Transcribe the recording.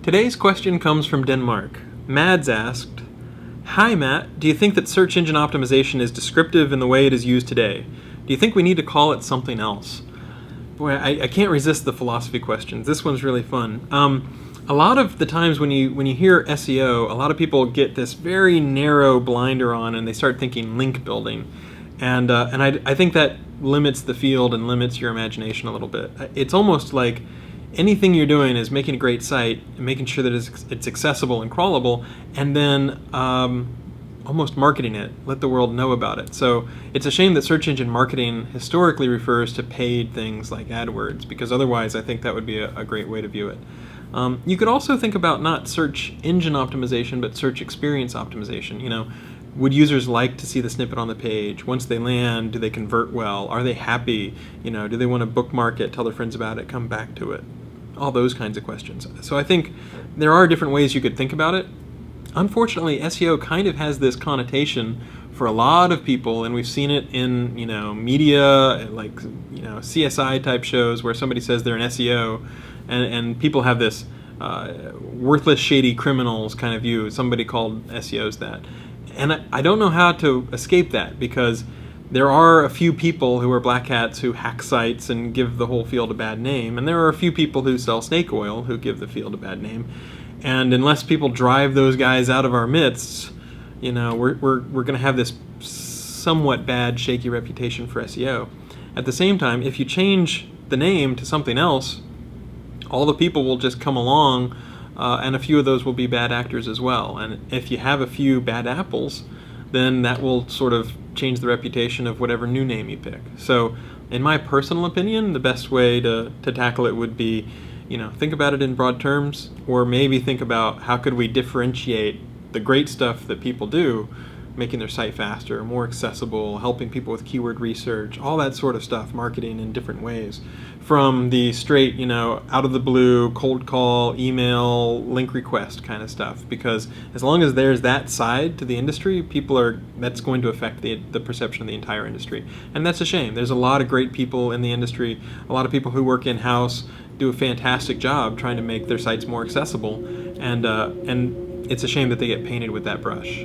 Today's question comes from Denmark. Mads asked, "Hi Matt, do you think that search engine optimization is descriptive in the way it is used today? Do you think we need to call it something else?" Boy, I can't resist the philosophy questions. This one's really fun. A lot of the times when you hear SEO, a lot of people get this very narrow blinder on and they start thinking link building. And I think that limits the field and limits your imagination a little bit. It's almost like anything you're doing is making a great site and making sure that it's accessible and crawlable, and then almost marketing it, let the world know about it. So it's a shame that search engine marketing historically refers to paid things like AdWords, because otherwise I think that would be a great way to view it. You could also think about not search engine optimization, but search experience optimization. Would users like to see the snippet on the page? Once they land, do they convert well? Are they happy? Do they want to bookmark it, tell their friends about it, come back to it? All those kinds of questions. So I think there are different ways you could think about it. Unfortunately, SEO kind of has this connotation for a lot of people, and we've seen it in media, like CSI type shows where somebody says they're an SEO, and people have this worthless, shady criminals kind of view. Somebody called SEOs that. And I don't know how to escape that, because there are a few people who are black hats who hack sites and give the whole field a bad name, and there are a few people who sell snake oil who give the field a bad name. And unless people drive those guys out of our midst, we're going to have this somewhat bad, shaky reputation for SEO. At the same time, if you change the name to something else, all the people will just come along, and a few of those will be bad actors as well. And if you have a few bad apples, then that will sort of change the reputation of whatever new name you pick. So in my personal opinion, the best way to tackle it would be, think about it in broad terms, or maybe think about how could we differentiate the great stuff that people do, making their site faster, more accessible, helping people with keyword research, all that sort of stuff, marketing in different ways, from the straight, out of the blue, cold call, email, link request kind of stuff. Because as long as there's that side to the industry, that's going to affect the perception of the entire industry. And that's a shame. There's a lot of great people in the industry, a lot of people who work in-house, do a fantastic job trying to make their sites more accessible, and it's a shame that they get painted with that brush.